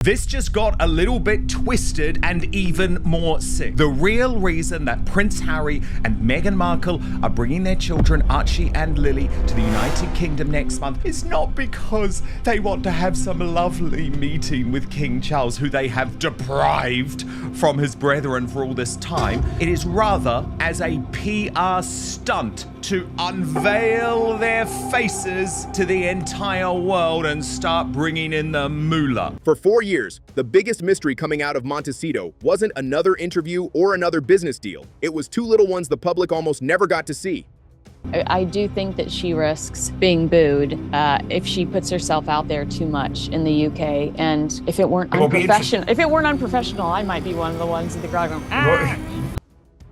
This just got a little bit twisted and even more sick. The real reason that Prince Harry and Meghan Markle are bringing their children Archie and Lily to the United Kingdom next month is not because they want to have some lovely meeting with King Charles, who they have deprived from his brethren for all this time. It is rather as a PR stunt to unveil their faces to the entire world and start bringing in the moolah. For 4 years, the biggest mystery coming out of Montecito wasn't another interview or another business deal. It was two little ones the public almost never got to see. I do think that she risks being booed if she puts herself out there too much in the UK. And if it weren't unprofessional, I might be one of the ones in the crowd going, ah!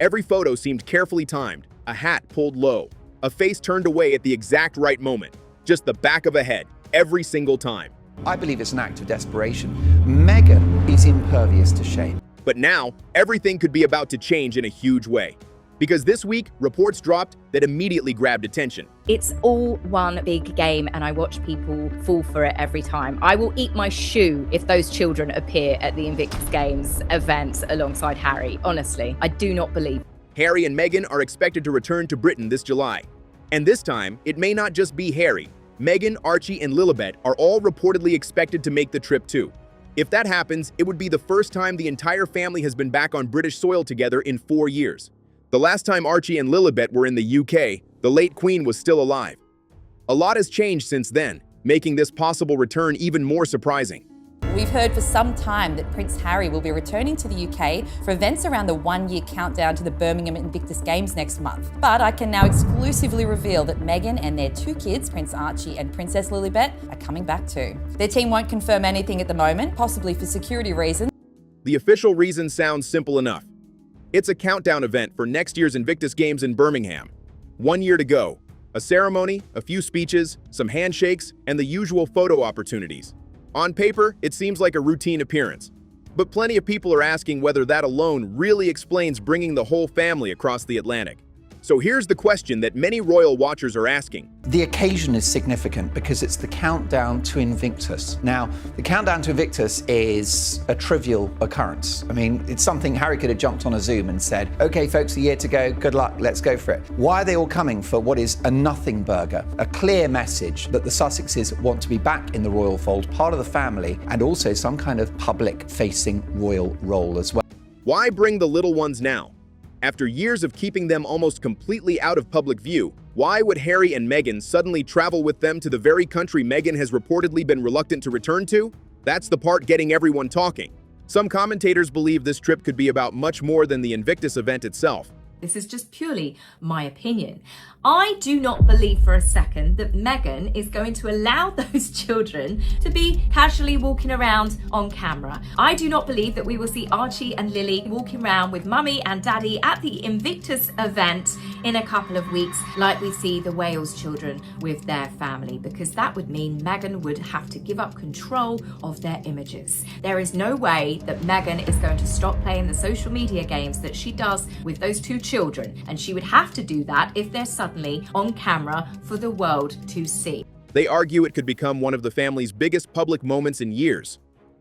Every photo seemed carefully timed, a hat pulled low, a face turned away at the exact right moment, just the back of a head, every single time. I believe it's an act of desperation. Meghan is impervious to shame. But now, everything could be about to change in a huge way. Because this week, reports dropped that immediately grabbed attention. It's all one big game, and I watch people fall for it every time. I will eat my shoe if those children appear at the Invictus Games event alongside Harry. Honestly, I do not believe. Harry and Meghan are expected to return to Britain this July. And this time, it may not just be Harry. Meghan, Archie, and Lilibet are all reportedly expected to make the trip too. If that happens, it would be the first time the entire family has been back on British soil together in 4 years. The last time Archie and Lilibet were in the UK, the late Queen was still alive. A lot has changed since then, making this possible return even more surprising. We've heard for some time that Prince Harry will be returning to the UK for events around the one-year countdown to the Birmingham Invictus Games next month. But I can now exclusively reveal that Meghan and their 2 kids, Prince Archie and Princess Lilibet, are coming back too. Their team won't confirm anything at the moment, possibly for security reasons. The official reason sounds simple enough. It's a countdown event for next year's Invictus Games in Birmingham. 1 year to go. A ceremony, a few speeches, some handshakes, and the usual photo opportunities. On paper, it seems like a routine appearance. But plenty of people are asking whether that alone really explains bringing the whole family across the Atlantic. So here's the question that many royal watchers are asking. The occasion is significant because it's the countdown to Invictus. Now, the countdown to Invictus is a trivial occurrence. I mean, it's something Harry could have jumped on a Zoom and said, okay, folks, a year to go, good luck, let's go for it. Why are they all coming for what is a nothing burger? A clear message that the Sussexes want to be back in the royal fold, part of the family, and also some kind of public-facing royal role as well. Why bring the little ones now? After years of keeping them almost completely out of public view, why would Harry and Meghan suddenly travel with them to the very country Meghan has reportedly been reluctant to return to? That's the part getting everyone talking. Some commentators believe this trip could be about much more than the Invictus event itself. This is just purely my opinion. I do not believe for a second that Meghan is going to allow those children to be casually walking around on camera. I do not believe that we will see Archie and Lily walking around with mummy and daddy at the Invictus event in a couple of weeks like we see the Wales children with their family, because that would mean Meghan would have to give up control of their images. There is no way that Meghan is going to stop playing the social media games that she does with those 2 children, and she would have to do that if they're suddenly on camera for the world to see. They argue it could become one of the family's biggest public moments in years.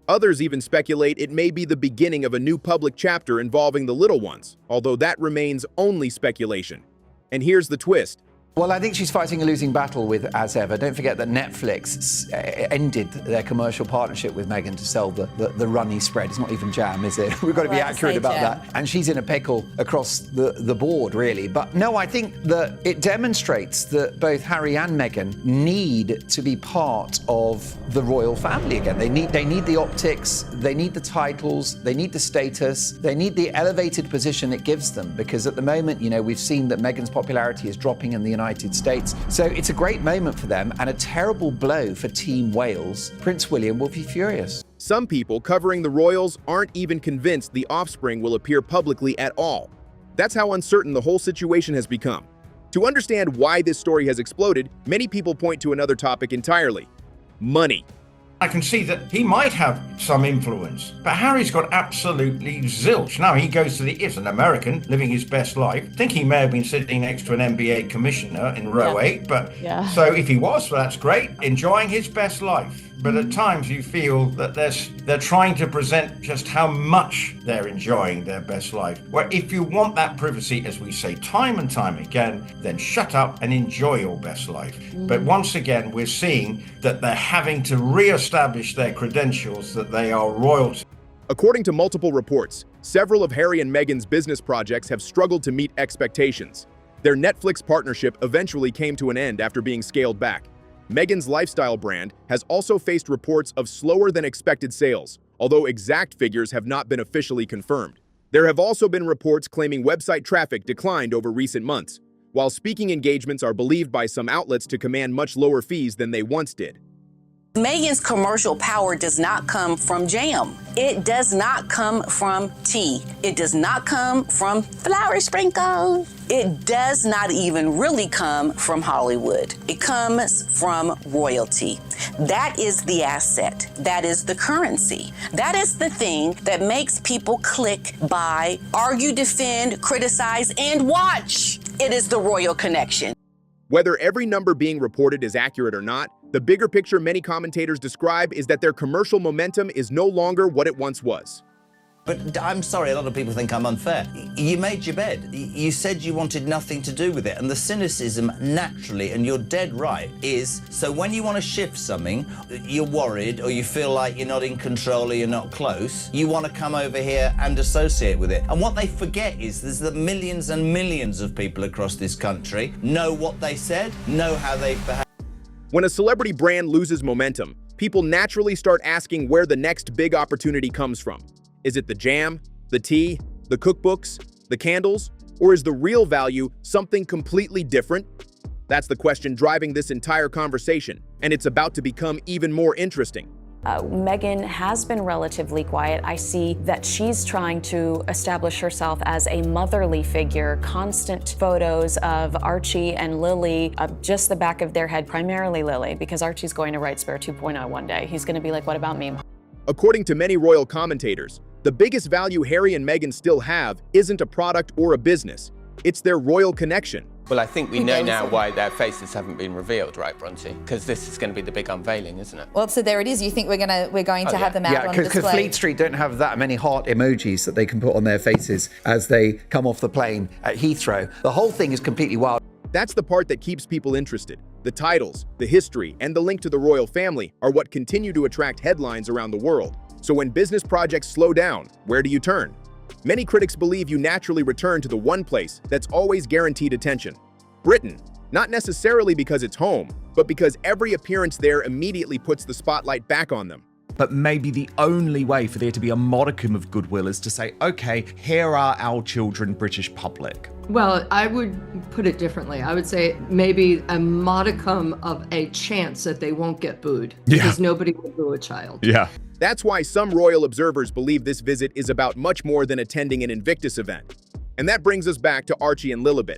Others even speculate it may be the beginning of a new public chapter involving the little ones, although that remains only speculation. And here's the twist. Well, I think she's fighting a losing battle with As Ever. Don't forget that Netflix ended their commercial partnership with Meghan to sell the runny spread. It's not even jam, is it? We've got to be accurate about that. And she's in a pickle across the board, really. But no, I think that it demonstrates that both Harry and Meghan need to be part of the royal family again. They need the optics, they need the titles, they need the status, they need the elevated position it gives them. Because at the moment, you know, we've seen that Meghan's popularity is dropping in the United States. So it's a great moment for them and a terrible blow for Team Wales. Prince William will be furious. Some people covering the royals aren't even convinced the offspring will appear publicly at all. That's how uncertain the whole situation has become. To understand why this story has exploded, many people point to another topic entirely: money. I can see that he might have some influence, but Harry's got absolutely zilch. Now he goes to he's an American living his best life. I think he may have been sitting next to an NBA commissioner in row 8, but so if he was, well, that's great, enjoying his best life. but at times you feel that they're trying to present just how much they're enjoying their best life. Where if you want that privacy, as we say time and time again, then shut up and enjoy your best life. But once again, we're seeing that they're having to re-establish their credentials that they are royalty. According to multiple reports, several of Harry and Meghan's business projects have struggled to meet expectations. Their Netflix partnership eventually came to an end after being scaled back. Meghan's lifestyle brand has also faced reports of slower than expected sales, although exact figures have not been officially confirmed. There have also been reports claiming website traffic declined over recent months, while speaking engagements are believed by some outlets to command much lower fees than they once did. Meghan's commercial power does not come from jam. It does not come from tea. It does not come from flour sprinkles. It does not even really come from Hollywood. It comes from royalty. That is the asset. That is the currency. That is the thing that makes people click, buy, argue, defend, criticize, and watch. It is the royal connection. Whether every number being reported is accurate or not, the bigger picture many commentators describe is that their commercial momentum is no longer what it once was. But I'm sorry, a lot of people think I'm unfair. You made your bed. You said you wanted nothing to do with it. And the cynicism naturally, and you're dead right, is so when you want to shift something, you're worried or you feel like you're not in control or you're not close, you want to come over here and associate with it. And what they forget is there's the millions and millions of people across this country know what they said, know how they behaved. When a celebrity brand loses momentum, people naturally start asking where the next big opportunity comes from. Is it the jam, the tea, the cookbooks, the candles, or is the real value something completely different? That's the question driving this entire conversation, and it's about to become even more interesting. Meghan has been relatively quiet. I see that she's trying to establish herself as a motherly figure, constant photos of Archie and Lily, just the back of their head, primarily Lily, because Archie's going to write Spare 2.0 one day. He's going to be like, what about me? According to many royal commentators, the biggest value Harry and Meghan still have isn't a product or a business. It's their royal connection. Well, I think we know now why their faces haven't been revealed, right, Bronte? Because this is going to be the big unveiling, isn't it? Well, so there it is. You think we're going to have them out on display? Because Fleet Street don't have that many heart emojis that they can put on their faces as they come off the plane at Heathrow. The whole thing is completely wild. That's the part that keeps people interested. The titles, the history, and the link to the royal family are what continue to attract headlines around the world. So when business projects slow down, where do you turn? Many critics believe you naturally return to the one place that's always guaranteed attention. Britain, not necessarily because it's home, but because every appearance there immediately puts the spotlight back on them. But maybe the only way for there to be a modicum of goodwill is to say, okay, here are our children, British public. Well, I would put it differently. I would say maybe a modicum of a chance that they won't get booed. Because nobody will boo a child. Yeah. That's why some royal observers believe this visit is about much more than attending an Invictus event. And that brings us back to Archie and Lilibet.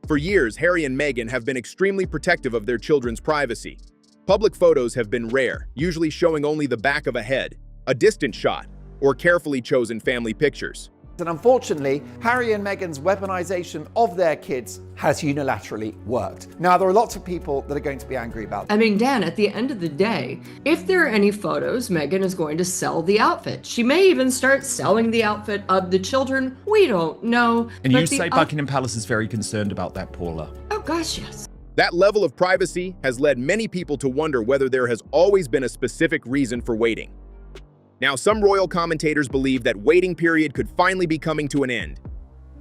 For years, Harry and Meghan have been extremely protective of their children's privacy. Public photos have been rare, usually showing only the back of a head, a distant shot, or carefully chosen family pictures. And unfortunately, Harry and Meghan's weaponization of their kids has unilaterally worked. Now, there are lots of people that are going to be angry about that. I mean, Dan, at the end of the day, if there are any photos, Meghan is going to sell the outfit. She may even start selling the outfit of the children. We don't know. And you say Buckingham Palace is very concerned about that, Paula. Oh, gosh, yes. That level of privacy has led many people to wonder whether there has always been a specific reason for waiting. Now, some royal commentators believe that waiting period could finally be coming to an end.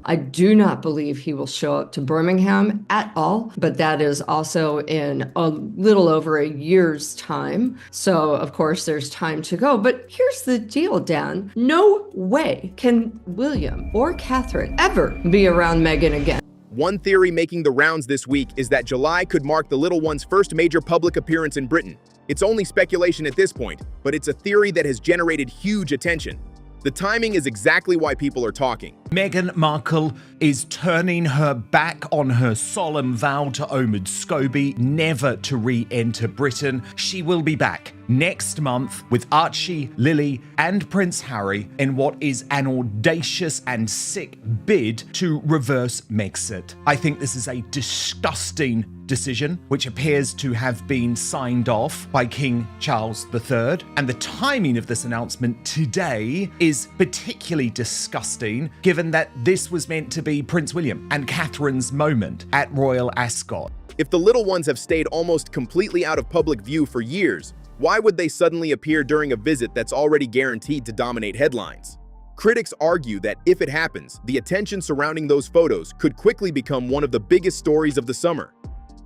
I do not believe he will show up to Birmingham at all, but that is also in a little over a year's time. So, of course, there's time to go. But here's the deal, Dan. No way can William or Catherine ever be around Meghan again. One theory making the rounds this week is that July could mark the little one's first major public appearance in Britain. It's only speculation at this point, but it's a theory that has generated huge attention. The timing is exactly why people are talking. Meghan Markle is turning her back on her solemn vow to Omid Scobie never to re-enter Britain. She will be back next month with Archie, Lily, and Prince Harry in what is an audacious and sick bid to reverse Megxit. I think this is a disgusting decision, which appears to have been signed off by King Charles III. And the timing of this announcement today is particularly disgusting, given that this was meant to be Prince William and Catherine's moment at Royal Ascot. If the little ones have stayed almost completely out of public view for years, why would they suddenly appear during a visit that's already guaranteed to dominate headlines? Critics argue that if it happens, the attention surrounding those photos could quickly become one of the biggest stories of the summer.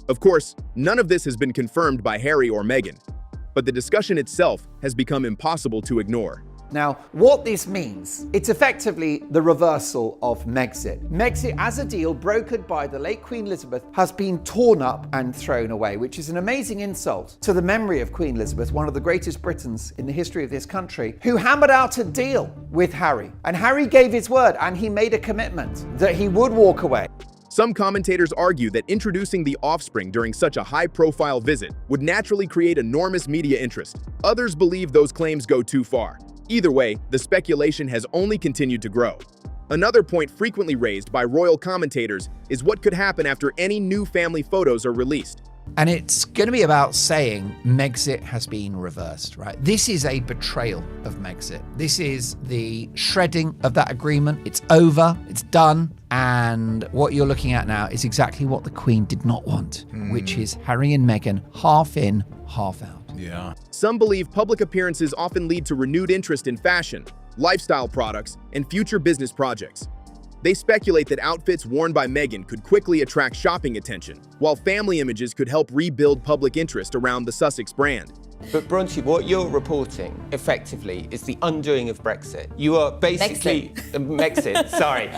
Of course, none of this has been confirmed by Harry or Meghan, but the discussion itself has become impossible to ignore. Now, what this means, it's effectively the reversal of Megxit. Megxit, as a deal brokered by the late Queen Elizabeth, has been torn up and thrown away, which is an amazing insult to the memory of Queen Elizabeth, one of the greatest Britons in the history of this country, who hammered out a deal with Harry. And Harry gave his word, and he made a commitment that he would walk away. Some commentators argue that introducing the offspring during such a high-profile visit would naturally create enormous media interest. Others believe those claims go too far. Either way, the speculation has only continued to grow. Another point frequently raised by royal commentators is what could happen after any new family photos are released. And it's going to be about saying Megxit has been reversed, right? This is a betrayal of Megxit. This is the shredding of that agreement. It's over, it's done. And what you're looking at now is exactly what the Queen did not want, which is Harry and Meghan half in, half out. Yeah. Some believe public appearances often lead to renewed interest in fashion, lifestyle products, and future business projects. They speculate that outfits worn by Meghan could quickly attract shopping attention, while family images could help rebuild public interest around the Sussex brand. But Bronte, what you're reporting effectively is the undoing of Brexit. You are basically Megxit. Sorry,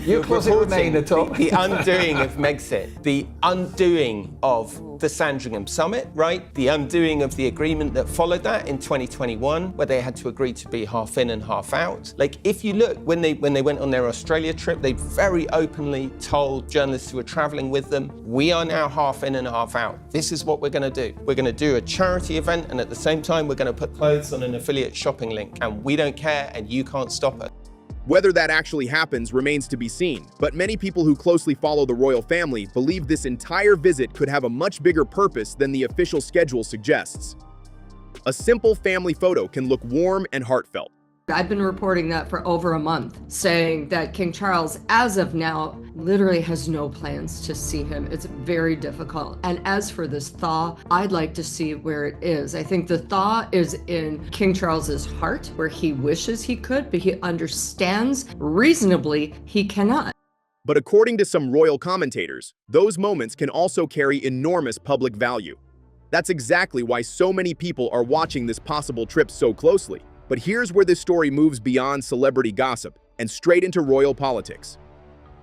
you're reporting the undoing of Megxit, the undoing of the Sandringham summit, right? The undoing of the agreement that followed that in 2021, where they had to agree to be half in and half out. Like, if you look, when they went on their Australia trip, they very openly told journalists who were traveling with them, we are now half in and half out. This is what we're going to do. We're going to do a charity event, and at the same time, we're going to put clothes on an affiliate shopping link, and we don't care, and you can't stop it. Whether that actually happens remains to be seen, but many people who closely follow the royal family believe this entire visit could have a much bigger purpose than the official schedule suggests. A simple family photo can look warm and heartfelt. I've been reporting that for over a month, saying that King Charles, as of now, literally has no plans to see him. It's very difficult. And as for this thaw, I'd like to see where it is. I think the thaw is in King Charles's heart, where he wishes he could, but he understands reasonably he cannot. But according to some royal commentators, those moments can also carry enormous public value. That's exactly why so many people are watching this possible trip so closely. But here's where this story moves beyond celebrity gossip and straight into royal politics.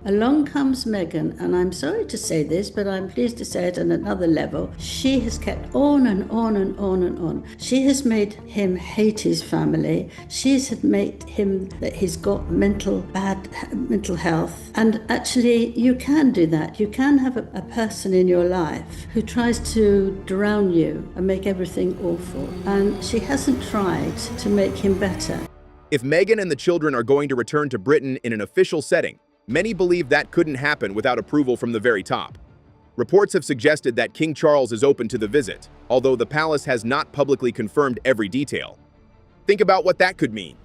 Along comes Meghan, and I'm sorry to say this, but I'm pleased to say it on another level. She has kept on and on and on and on. She has made him hate his family. She's made him that he's got bad mental health. And actually, you can do that. You can have a person in your life who tries to drown you and make everything awful. And she hasn't tried to make him better. If Meghan and the children are going to return to Britain in an official setting, many believe that couldn't happen without approval from the very top. Reports have suggested that King Charles is open to the visit, although the palace has not publicly confirmed every detail. Think about what that could mean.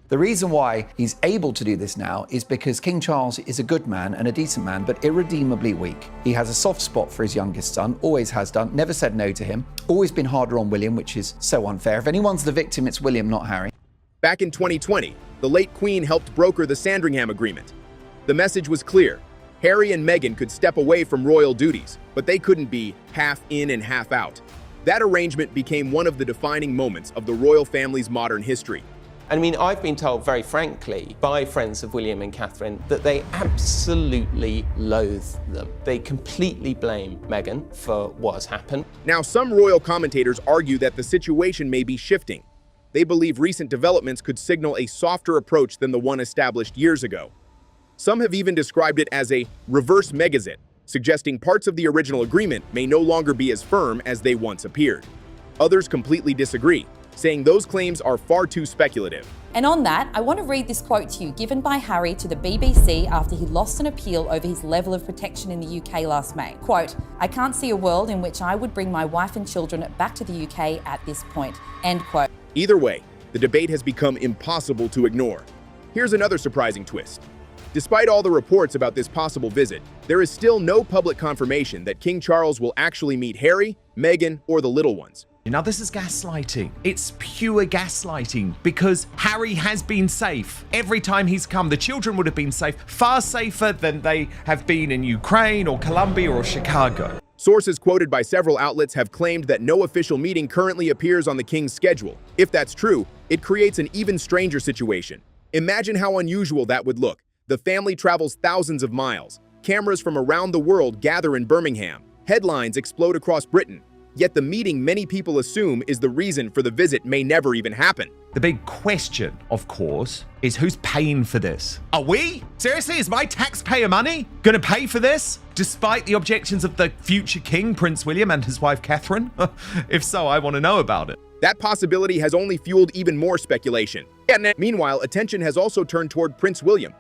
The reason why he's able to do this now is because King Charles is a good man and a decent man, but irredeemably weak. He has a soft spot for his youngest son, always has done, never said no to him, always been harder on William, which is so unfair. If anyone's the victim, it's William, not Harry. Back in 2020, the late Queen helped broker the Sandringham Agreement. The message was clear. Harry and Meghan could step away from royal duties, but they couldn't be half in and half out. That arrangement became one of the defining moments of the royal family's modern history. I mean, I've been told very frankly by friends of William and Catherine that they absolutely loathe them. They completely blame Meghan for what has happened. Now, some royal commentators argue that the situation may be shifting. They believe recent developments could signal a softer approach than the one established years ago. Some have even described it as a reverse Megxit, suggesting parts of the original agreement may no longer be as firm as they once appeared. Others completely disagree, saying those claims are far too speculative. And on that, I want to read this quote to you given by Harry to the BBC after he lost an appeal over his level of protection in the UK last May. Quote, "I can't see a world in which I would bring my wife and children back to the UK at this point." End quote. Either way, the debate has become impossible to ignore. Here's another surprising twist. Despite all the reports about this possible visit, there is still no public confirmation that King Charles will actually meet Harry, Meghan, or the little ones. Now, this is gaslighting. It's pure gaslighting because Harry has been safe. Every time he's come, the children would have been safe, far safer than they have been in Ukraine or Colombia or Chicago. Sources quoted by several outlets have claimed that no official meeting currently appears on the king's schedule. If that's true, it creates an even stranger situation. Imagine how unusual that would look. The family travels thousands of miles. Cameras from around the world gather in Birmingham. Headlines explode across Britain. Yet the meeting many people assume is the reason for the visit may never even happen. The big question, of course, is who's paying for this? Are we? Seriously, is my taxpayer money gonna pay for this? Despite the objections of the future king, Prince William, and his wife, Catherine? If so, I want to know about it. That possibility has only fueled even more speculation. Meanwhile, attention has also turned toward Prince William.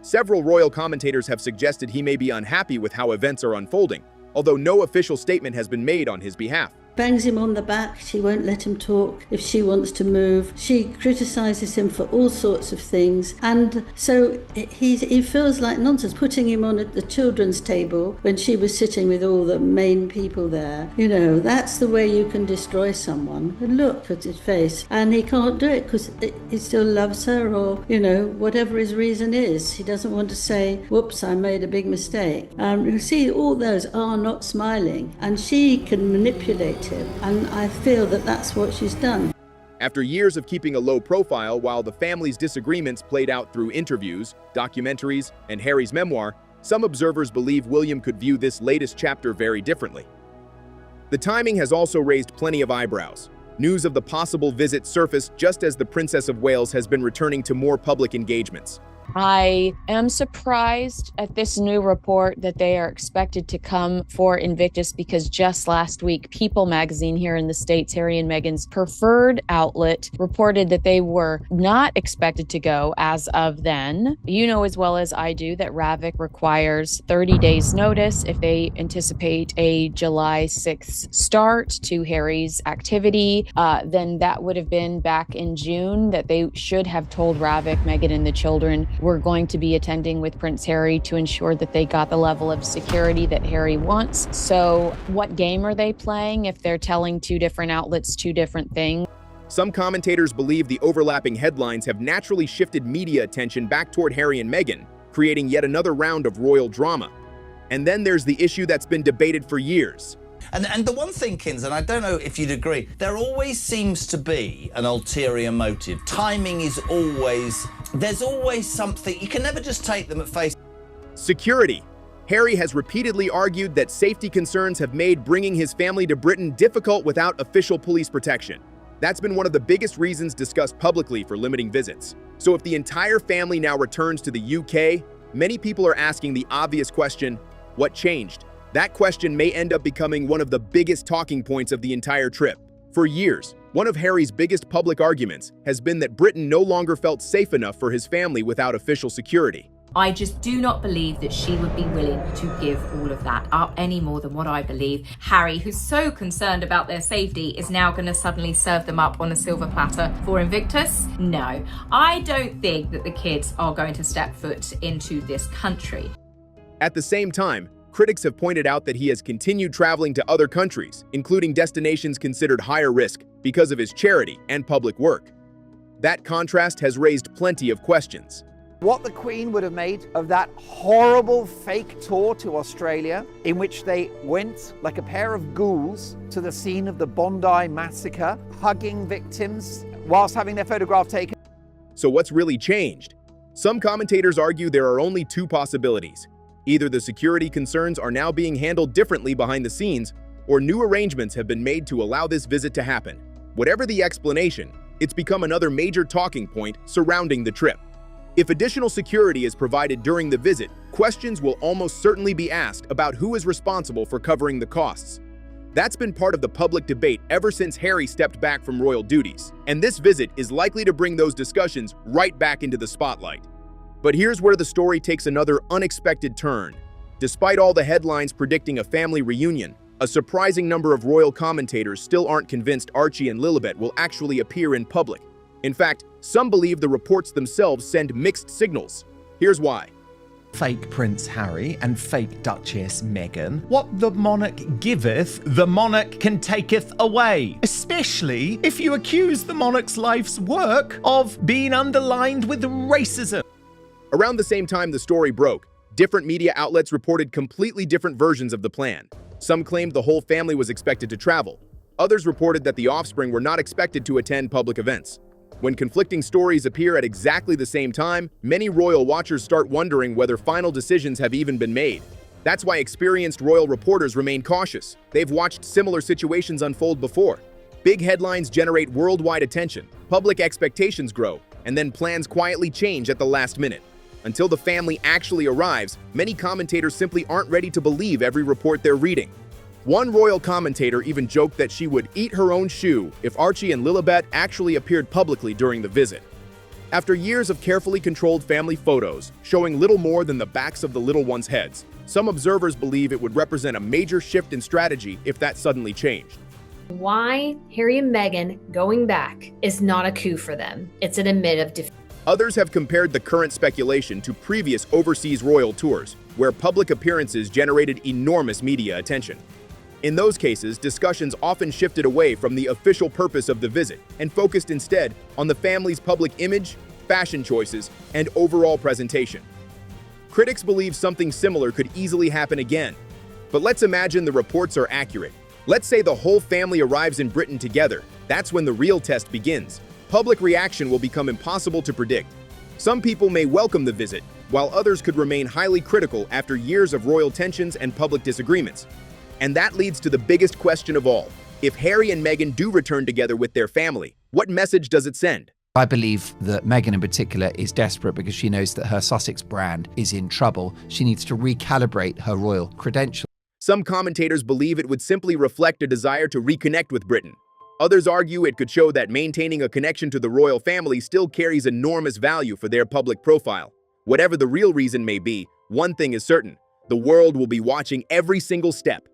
Several royal commentators have suggested he may be unhappy with how events are unfolding, although no official statement has been made on his behalf. Bangs him on the back, she won't let him talk if she wants to move. She criticises him for all sorts of things, and so he feels like nonsense, putting him on at the children's table when she was sitting with all the main people there. You know, that's the way you can destroy someone. And look at his face, and he can't do it because he still loves her, or, you know, whatever his reason is. He doesn't want to say, whoops, I made a big mistake. You see, all those are not smiling, and she can manipulate him, and I feel that that's what she's done. After years of keeping a low profile while the family's disagreements played out through interviews, documentaries, and Harry's memoir, some observers believe William could view this latest chapter very differently. The timing has also raised plenty of eyebrows. News of the possible visit surfaced just as the Princess of Wales has been returning to more public engagements. I am surprised at this new report that they are expected to come for Invictus because just last week, People magazine here in the States, Harry and Meghan's preferred outlet, reported that they were not expected to go as of then. You know as well as I do that Ravik requires 30 days notice if they anticipate a July 6th start to Harry's activity. Then that would have been back in June that they should have told Ravik, Meghan, and the children we're going to be attending with Prince Harry to ensure that they got the level of security that Harry wants. So what game are they playing if they're telling two different outlets two different things? Some commentators believe the overlapping headlines have naturally shifted media attention back toward Harry and Meghan, creating yet another round of royal drama. And then there's the issue that's been debated for years. And the one thing, Kins, and I don't know if you'd agree, there always seems to be an ulterior motive. Timing is always, there's always something, you can never just take them at face. Security. Harry has repeatedly argued that safety concerns have made bringing his family to Britain difficult without official police protection. That's been one of the biggest reasons discussed publicly for limiting visits. So if the entire family now returns to the UK, many people are asking the obvious question, what changed? That question may end up becoming one of the biggest talking points of the entire trip. For years, one of Harry's biggest public arguments has been that Britain no longer felt safe enough for his family without official security. I just do not believe that she would be willing to give all of that up any more than what I believe. Harry, who's so concerned about their safety, is now going to suddenly serve them up on a silver platter for Invictus? No, I don't think that the kids are going to step foot into this country. At the same time, critics have pointed out that he has continued traveling to other countries, including destinations considered higher risk because of his charity and public work. That contrast has raised plenty of questions. What the Queen would have made of that horrible fake tour to Australia, in which they went like a pair of ghouls to the scene of the Bondi massacre, hugging victims whilst having their photograph taken. So what's really changed? Some commentators argue there are only two possibilities. Either the security concerns are now being handled differently behind the scenes, or new arrangements have been made to allow this visit to happen. Whatever the explanation, it's become another major talking point surrounding the trip. If additional security is provided during the visit, questions will almost certainly be asked about who is responsible for covering the costs. That's been part of the public debate ever since Harry stepped back from royal duties, and this visit is likely to bring those discussions right back into the spotlight. But here's where the story takes another unexpected turn. Despite all the headlines predicting a family reunion, a surprising number of royal commentators still aren't convinced Archie and Lilibet will actually appear in public. In fact, some believe the reports themselves send mixed signals. Here's why. Fake Prince Harry and fake Duchess Meghan. What the monarch giveth, the monarch can taketh away. Especially if you accuse the monarch's life's work of being underlined with racism. Around the same time the story broke, different media outlets reported completely different versions of the plan. Some claimed the whole family was expected to travel. Others reported that the offspring were not expected to attend public events. When conflicting stories appear at exactly the same time, many royal watchers start wondering whether final decisions have even been made. That's why experienced royal reporters remain cautious. They've watched similar situations unfold before. Big headlines generate worldwide attention, public expectations grow, and then plans quietly change at the last minute. Until the family actually arrives, many commentators simply aren't ready to believe every report they're reading. One royal commentator even joked that she would eat her own shoe if Archie and Lilibet actually appeared publicly during the visit. After years of carefully controlled family photos showing little more than the backs of the little ones' heads, some observers believe it would represent a major shift in strategy if that suddenly changed. Why Harry and Meghan going back is not a coup for them. It's an admit of defeat. Others have compared the current speculation to previous overseas royal tours, where public appearances generated enormous media attention. In those cases, discussions often shifted away from the official purpose of the visit and focused instead on the family's public image, fashion choices, and overall presentation. Critics believe something similar could easily happen again. But let's imagine the reports are accurate. Let's say the whole family arrives in Britain together. That's when the real test begins. Public reaction will become impossible to predict. Some people may welcome the visit, while others could remain highly critical after years of royal tensions and public disagreements. And that leads to the biggest question of all. If Harry and Meghan do return together with their family, what message does it send? I believe that Meghan in particular is desperate because she knows that her Sussex brand is in trouble. She needs to recalibrate her royal credentials. Some commentators believe it would simply reflect a desire to reconnect with Britain. Others argue it could show that maintaining a connection to the royal family still carries enormous value for their public profile. Whatever the real reason may be, one thing is certain: the world will be watching every single step.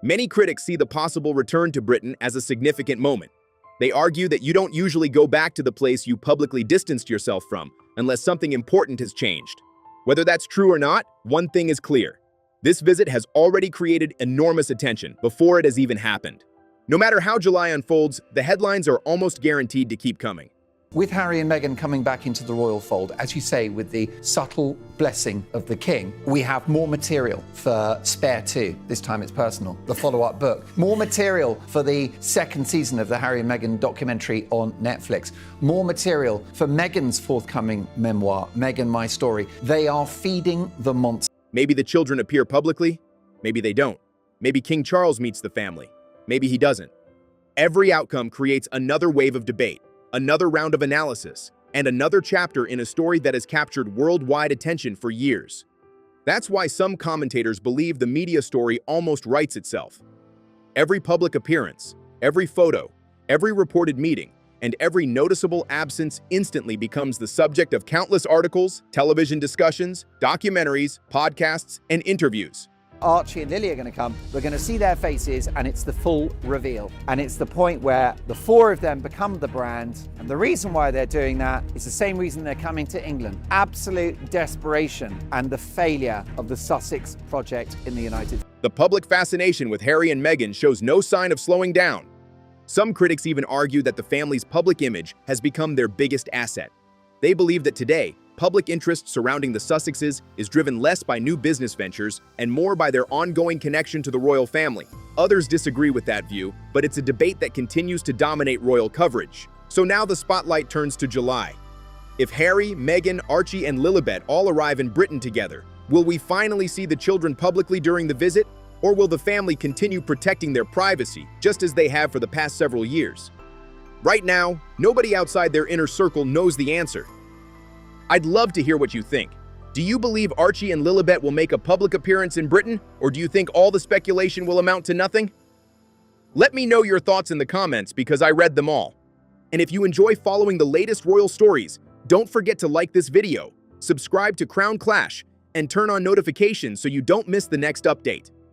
Many critics see the possible return to Britain as a significant moment. They argue that you don't usually go back to the place you publicly distanced yourself from unless something important has changed. Whether that's true or not, one thing is clear. This visit has already created enormous attention before it has even happened. No matter how July unfolds, the headlines are almost guaranteed to keep coming. With Harry and Meghan coming back into the royal fold, as you say, with the subtle blessing of the king, we have more material for Spare 2. This time it's personal, the follow-up book. More material for the second season of the Harry and Meghan documentary on Netflix. More material for Meghan's forthcoming memoir, Meghan, My Story. They are feeding the monster. Maybe the children appear publicly, maybe they don't. Maybe King Charles meets the family, maybe he doesn't. Every outcome creates another wave of debate, another round of analysis, and another chapter in a story that has captured worldwide attention for years. That's why some commentators believe the media story almost writes itself. Every public appearance, every photo, every reported meeting, and every noticeable absence instantly becomes the subject of countless articles, television discussions, documentaries, podcasts, and interviews. Archie and Lily are going to come. We're going to see their faces, and it's the full reveal. And it's the point where the four of them become the brand. And the reason why they're doing that is the same reason they're coming to England. Absolute desperation and the failure of the Sussex project in the United States. The public fascination with Harry and Meghan shows no sign of slowing down. Some critics even argue that the family's public image has become their biggest asset. They believe that today, public interest surrounding the Sussexes is driven less by new business ventures and more by their ongoing connection to the royal family. Others disagree with that view, but it's a debate that continues to dominate royal coverage. So now the spotlight turns to July. If Harry, Meghan, Archie, and Lilibet all arrive in Britain together, will we finally see the children publicly during the visit? Or will the family continue protecting their privacy, just as they have for the past several years? Right now, nobody outside their inner circle knows the answer. I'd love to hear what you think. Do you believe Archie and Lilibet will make a public appearance in Britain, or do you think all the speculation will amount to nothing? Let me know your thoughts in the comments because I read them all. And if you enjoy following the latest royal stories, don't forget to like this video, subscribe to Crown Clash, and turn on notifications so you don't miss the next update.